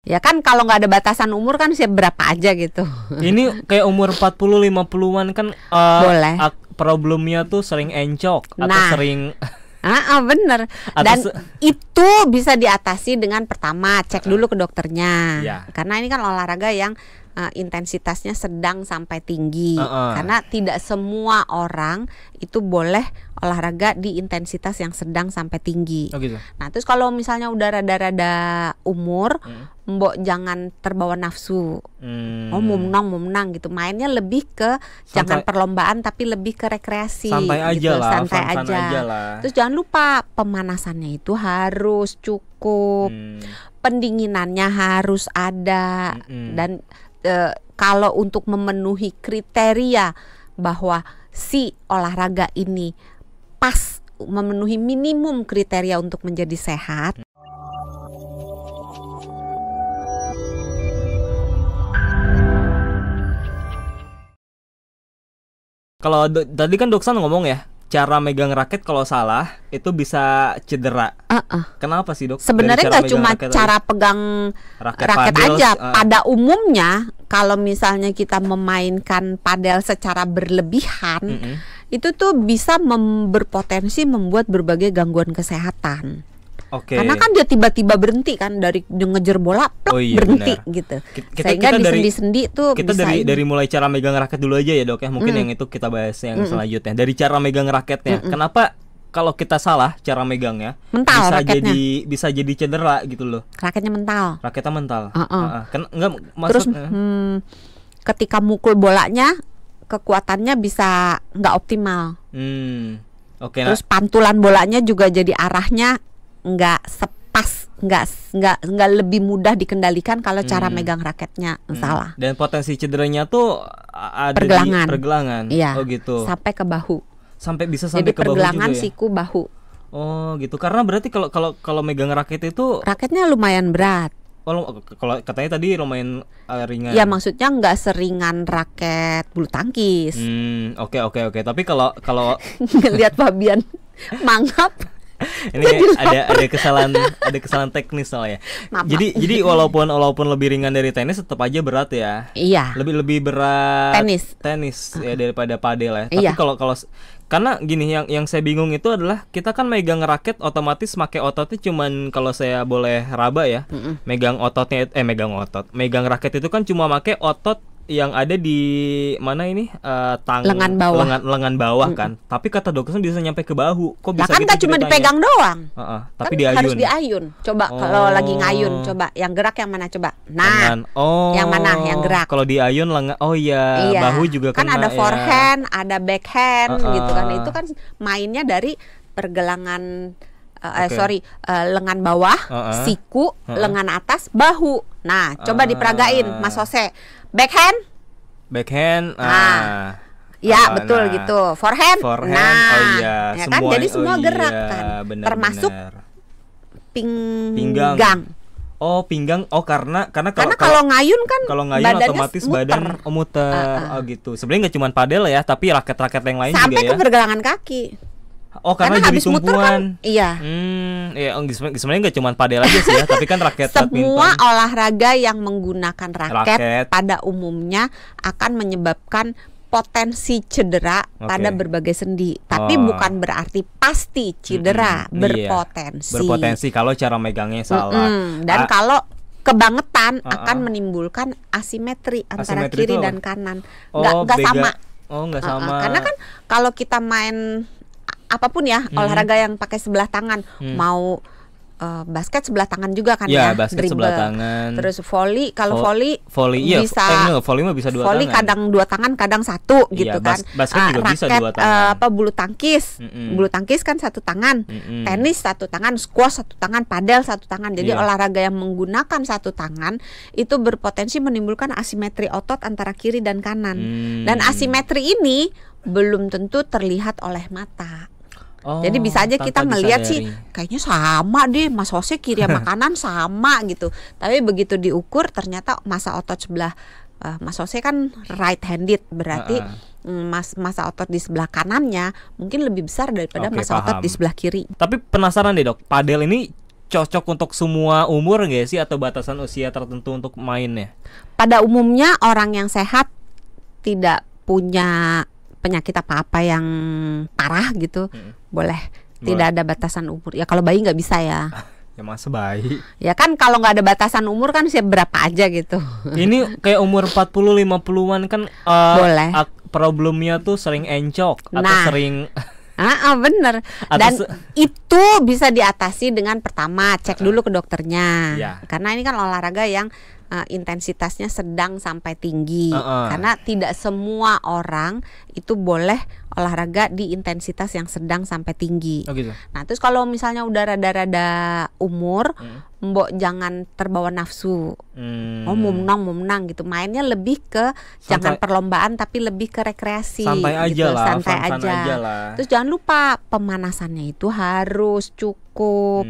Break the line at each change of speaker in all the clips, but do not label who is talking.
Ya kan kalau nggak ada batasan umur kan siap berapa aja gitu.
Ini kayak umur 40-50-an kan
Boleh.
Problemnya tuh sering encok atau
Nah.
sering
Bener.
Atau
Dan itu bisa diatasi dengan pertama cek dulu ke dokternya.
Ya.
Karena ini kan olahraga yang intensitasnya sedang sampai tinggi. Karena tidak semua orang itu boleh olahraga di intensitas yang sedang sampai tinggi.
Oh gitu.
Nah, terus kalau misalnya udah rada-rada umur, mbok jangan terbawa nafsu. Oh, mau menang gitu. Mainnya lebih ke jangan perlombaan tapi lebih ke rekreasi.
Santai aja
gitu.
lah,
Santai
fun-fun aja lah.
Terus jangan lupa pemanasannya itu harus cukup. Pendinginannya harus ada. Dan kalau untuk memenuhi kriteria bahwa si olahraga ini pas memenuhi minimum kriteria untuk menjadi sehat.
Kalau tadi kan Doksan ngomong ya, cara megang raket kalau salah itu bisa cedera. Kenapa sih, Dok?
Sebenarnya nggak cuma cara pegang raket aja. Pada umumnya kalau misalnya kita memainkan padel secara berlebihan, itu tuh bisa berpotensi membuat berbagai gangguan kesehatan. Karena kan dia tiba-tiba berhenti kan dari ngejar bola, berhenti
benar.
Gitu.
Kita
Sehingga di
dari
sendi-sendi tuh
kita
bisa
dari mulai cara megang raket dulu aja ya, Dok ya. Mungkin yang itu kita bahas yang selanjutnya. Dari cara megang raketnya. Kenapa kalau kita salah cara megangnya
mental raketnya.
bisa jadi cedera gitu loh.
Raketnya mental.
Raketnya mental.
Terus
maksud
ketika mukul bolanya kekuatannya bisa nggak optimal. Terus pantulan bolanya juga jadi arahnya nggak sepas, nggak lebih mudah dikendalikan kalau cara megang raketnya salah.
Dan potensi cederanya tuh ada
pergelangan.
di pergelangan.
Iya,
oh gitu.
Sampai ke bahu.
Bisa sampai
jadi
ke bahu juga ya.
pergelangan siku bahu.
Oh gitu. Karena berarti kalau megang raket itu
raketnya lumayan berat.
Kalau katanya tadi lumayan ringan.
Ya maksudnya nggak seringan raket bulu tangkis.
Oke. Tapi kalau
ngelihat Fabian mangap.
Ini ada kesalahan teknis soalnya. Jadi walaupun lebih ringan dari tenis tetap aja berat ya.
Iya.
Lebih berat
tenis
ya daripada padel ya. Tapi kalau karena gini yang saya bingung itu adalah kita kan megang raket otomatis pakai ototnya cuman kalau saya boleh raba ya. Megang raket itu kan cuma pakai otot yang ada di mana ini lengan bawah kan. Tapi kata dokter bisa nyampe ke bahu. Kok bisa
kan
gitu?
Kan cuma dipegang doang.
Tapi
kan
diayun.
Harus diayun. Coba kalau lagi ngayun, coba yang gerak yang mana coba. Nah, yang mana yang gerak?
Kalau diayun lengan. Iya. Bahu juga
kan ada forehand, ada backhand gitu kan. Itu kan mainnya dari pergelangan lengan bawah, siku, lengan atas, bahu. Nah, coba diperagain Mas Jose. Backhand. Ya betul gitu. Forehand.
Ya
kan jadi semua gerak kan. Termasuk pinggang.
Pinggang. Karena
kalau ngayun kan
otomatis badan muter. Gitu. Sebenarnya nggak cuma padel ya, tapi raket-raket yang lain
sampai
juga ya.
Sampai ke pergelangan kaki.
Karena jadi tumpuan.
Kan, iya.
Sebenarnya nggak cuma padel aja sih ya, tapi kan raket
semua olahraga yang menggunakan raket pada umumnya akan menyebabkan potensi cedera pada berbagai sendi. Tapi bukan berarti pasti cedera, berpotensi.
Berpotensi kalau cara megangnya salah.
Dan kalau kebangetan akan menimbulkan asimetri antara kiri dan kanan. Nggak sama.
Nggak sama.
Karena kan kalau kita main apapun ya olahraga yang pakai sebelah tangan, mau basket sebelah tangan juga kan ya,
basket
dribble.
Sebelah tangan.
Terus volley, kalau volley
bisa volley mah bisa dua
volley
tangan.
Kadang dua tangan, kadang satu gitu kan.
Basket juga
raket,
bisa dua tangan.
Bulu tangkis, bulu tangkis kan satu tangan, tenis satu tangan, squash satu tangan, padel satu tangan. Jadi olahraga yang menggunakan satu tangan itu berpotensi menimbulkan asimetri otot antara kiri dan kanan. Dan asimetri ini belum tentu terlihat oleh mata. Jadi bisa aja kita ngelihat sih kayaknya sama deh Mas Jose kiri sama kanan sama gitu. Tapi begitu diukur ternyata massa otot sebelah Mas Jose kan right handed, berarti massa otot di sebelah kanannya mungkin lebih besar daripada massa otot di sebelah kiri.
Tapi penasaran deh Dok, padel ini cocok untuk semua umur nggak sih, atau batasan usia tertentu untuk mainnya?
Pada umumnya orang yang sehat tidak punya penyakit apa-apa yang parah gitu, boleh. Tidak ada batasan umur. Ya kalau bayi nggak bisa ya.
Ya masa bayi?
Ya kan kalau nggak ada batasan umur kan siap berapa aja gitu.
Ini kayak umur 40-50-an kan
boleh.
Problemnya tuh sering encok atau sering
bener. Dan itu bisa diatasi dengan pertama cek dulu ke dokternya. Karena ini kan olahraga yang intensitasnya sedang sampai tinggi. Karena tidak semua orang itu boleh olahraga di intensitas yang sedang sampai tinggi.
Gitu.
Nah terus kalau misalnya udah rada-rada umur, mbok jangan terbawa nafsu. Mau menang gitu. Mainnya lebih ke jangan perlombaan tapi lebih ke rekreasi.
Santai aja
gitu.
lah.
Santai aja lah. Terus jangan lupa pemanasannya itu harus cukup.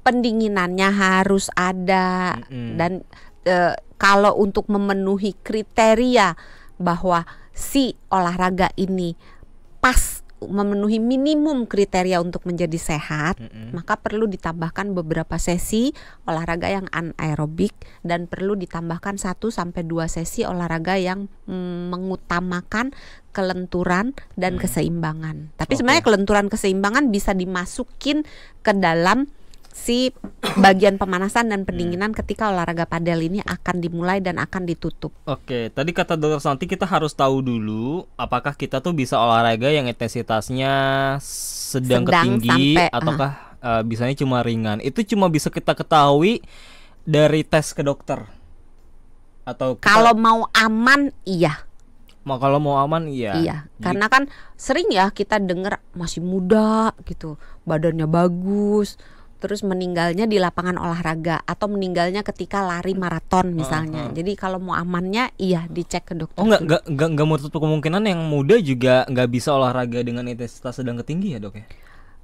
Pendinginannya harus ada. Dan kalau untuk memenuhi kriteria bahwa si olahraga ini pas memenuhi minimum kriteria untuk menjadi sehat, maka perlu ditambahkan beberapa sesi olahraga yang anaerobik dan perlu ditambahkan 1-2 sesi olahraga yang mengutamakan kelenturan dan keseimbangan. Tapi sebenarnya kelenturan keseimbangan bisa dimasukin ke dalam si bagian pemanasan dan pendinginan ketika olahraga padel ini akan dimulai dan akan ditutup.
Oke, tadi kata Dokter Santi kita harus tahu dulu apakah kita tuh bisa olahraga yang intensitasnya sedang ke tinggi ataukah bisanya cuma ringan. Itu cuma bisa kita ketahui dari tes ke dokter. Atau
kalau mau aman iya.
Kalau mau aman iya.
Iya, karena kan sering ya kita dengar masih muda gitu, badannya bagus, terus meninggalnya di lapangan olahraga atau meninggalnya ketika lari maraton misalnya. Jadi kalau mau amannya iya dicek ke dokter.
Nggak mau tutup kemungkinan yang muda juga nggak bisa olahraga dengan intensitas sedang ke tinggi ya dok ya?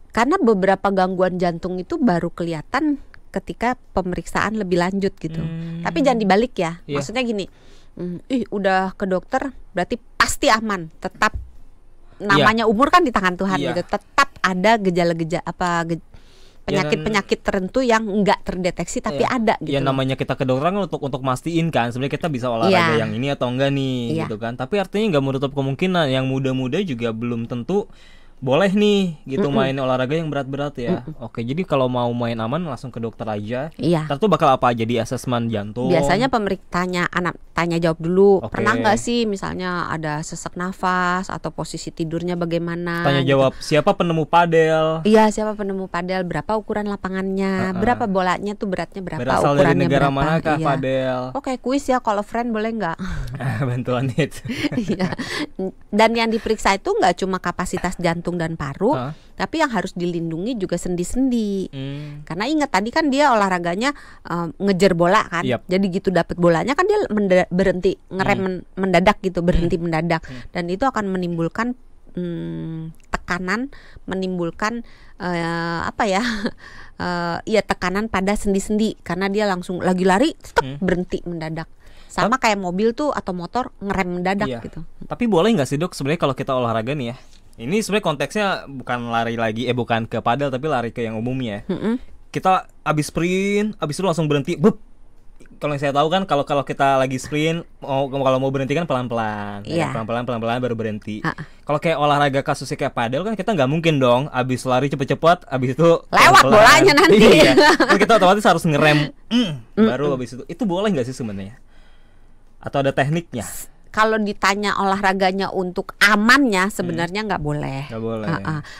Karena beberapa gangguan jantung itu baru kelihatan ketika pemeriksaan lebih lanjut gitu. Tapi jangan dibalik ya. Maksudnya gini, udah ke dokter berarti pasti aman. Tetap namanya umur kan di tangan Tuhan gitu. Tetap ada gejala-gejala penyakit-penyakit tertentu yang enggak terdeteksi tapi ada gitu.
Ya namanya kita ke dokter kan untuk mastiin kan sebenarnya kita bisa olahraga yang ini atau enggak nih gitu kan. Tapi artinya nggak menutup kemungkinan yang muda-muda juga belum tentu boleh nih gitu main olahraga yang berat-berat ya. Oke, jadi kalau mau main aman langsung ke dokter aja. Ntar tuh bakal apa aja di asesmen jantung?
Biasanya tanya jawab dulu. Pernah nggak sih misalnya ada sesak nafas atau posisi tidurnya bagaimana?
Tanya jawab siapa penemu padel?
Iya, siapa penemu padel? Berapa ukuran lapangannya? Berapa bolanya tuh beratnya berapa?
Berasal
ukurannya
dari negara
berapa?
manakah padel?
Oke, kuis ya kalau friend boleh nggak?
Bantuan itu.
Dan yang diperiksa itu nggak cuma kapasitas jantung dan paru, tapi yang harus dilindungi juga sendi-sendi. Karena ingat tadi kan dia olahraganya ngejar bola kan, jadi gitu dapet bolanya kan dia berhenti ngerem mendadak gitu, berhenti mendadak, dan itu akan menimbulkan tekanan, menimbulkan tekanan pada sendi-sendi karena dia langsung lagi lari berhenti mendadak. Sama kayak mobil tuh atau motor ngerem mendadak gitu.
Tapi boleh nggak sih dok sebenarnya kalau kita olahraga nih ya? Ini sebenarnya konteksnya bukan lari lagi, bukan ke padel tapi lari ke yang umumnya. Kita abis sprint, abis itu langsung berhenti. Kalau yang saya tahu kan kalau kita lagi sprint, kalau mau berhenti kan pelan-pelan, pelan-pelan baru berhenti. Kalau kayak olahraga kasusnya kayak padel kan kita nggak mungkin dong abis lari cepet-cepet, abis itu
lewat bolanya nanti.
Kan kita otomatis harus ngerem, baru abis itu. Itu boleh nggak sih sebenarnya? Atau ada tekniknya?
Kalau ditanya olahraganya untuk amannya sebenarnya nggak boleh.
Nggak boleh.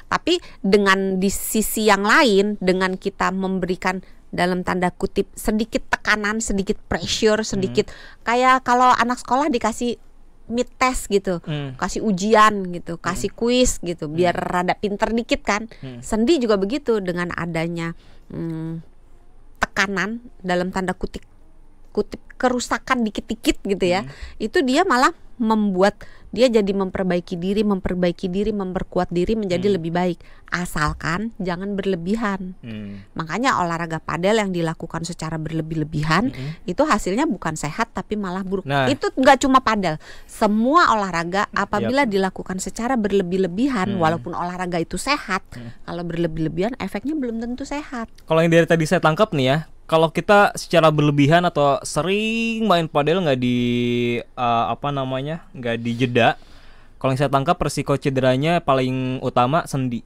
Tapi dengan di sisi yang lain, dengan kita memberikan dalam tanda kutip sedikit tekanan, sedikit pressure, sedikit kayak kalau anak sekolah dikasih mid test gitu, kasih ujian gitu, kasih kuis gitu, biar rada pinter dikit kan. Sendi juga begitu dengan adanya tekanan dalam tanda kutip kutip kerusakan dikit-dikit gitu ya, itu dia malah membuat dia jadi memperbaiki diri, memperkuat diri menjadi lebih baik, asalkan jangan berlebihan. Makanya olahraga padel yang dilakukan secara berlebih-lebihan itu hasilnya bukan sehat tapi malah buruk. Itu nggak cuma padel, semua olahraga apabila dilakukan secara berlebih-lebihan, walaupun olahraga itu sehat, kalau berlebih-lebihan efeknya belum tentu sehat.
Kalau yang dari tadi saya tangkap nih ya, kalau kita secara berlebihan atau sering main padel nggak nggak dijeda, kalau yang saya tangkap resiko cederanya paling utama sendi.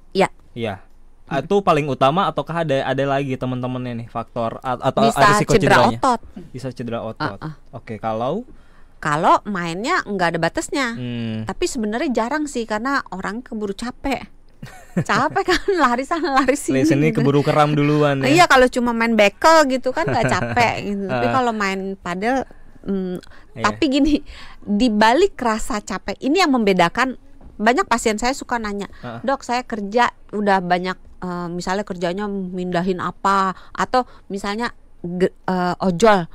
Iya.
Iya. Itu paling utama ataukah ada lagi teman-temannya nih faktor atau
bisa
risiko
cedera
cederanya?
otot.
Bisa cedera otot. Oke, kalau
mainnya nggak ada batasnya. Tapi sebenarnya jarang sih karena orang keburu capek. Capek kan, lari sana lari sini
gitu. Keburu keram duluan ya.
Iya, kalau cuma main bekel gitu kan nggak capek gitu. Tapi kalau main padel tapi gini, dibalik rasa capek ini yang membedakan. Banyak pasien saya suka nanya, "Dok, saya kerja udah banyak misalnya kerjanya mindahin apa, atau misalnya ojol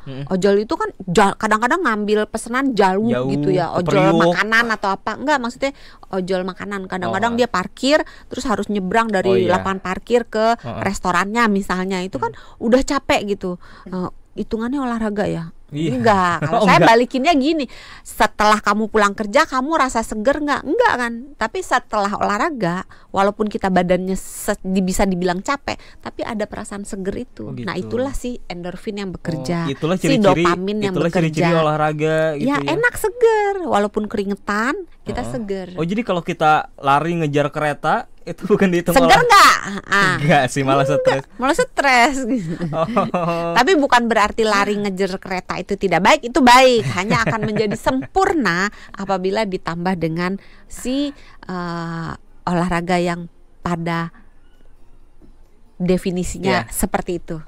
itu kan kadang-kadang ngambil pesanan jauh gitu ya, ojol makanan atau apa, enggak, maksudnya ojol makanan, kadang-kadang dia parkir terus harus nyebrang dari lapangan parkir ke restorannya misalnya, itu kan udah capek gitu, hitungannya olahraga ya? Enggak, kalau saya balikinnya gini, setelah kamu pulang kerja kamu rasa seger nggak? Enggak kan, tapi setelah olahraga walaupun kita badannya bisa dibilang capek, tapi ada perasaan seger itu. Nah itulah si endorfin yang bekerja, si dopamin yang bekerja.
Ciri-ciri olahraga gitu
ya, enak seger, walaupun keringetan kita seger.
Oh, jadi kalau kita lari ngejar kereta itu bukan dihitung
seger nggak?
Enggak sih, malah stres.
Malah stres gitu. Tapi bukan berarti lari ngejar kereta itu tidak baik, itu baik. Hanya akan menjadi sempurna apabila ditambah dengan si olahraga yang pada definisinya seperti itu.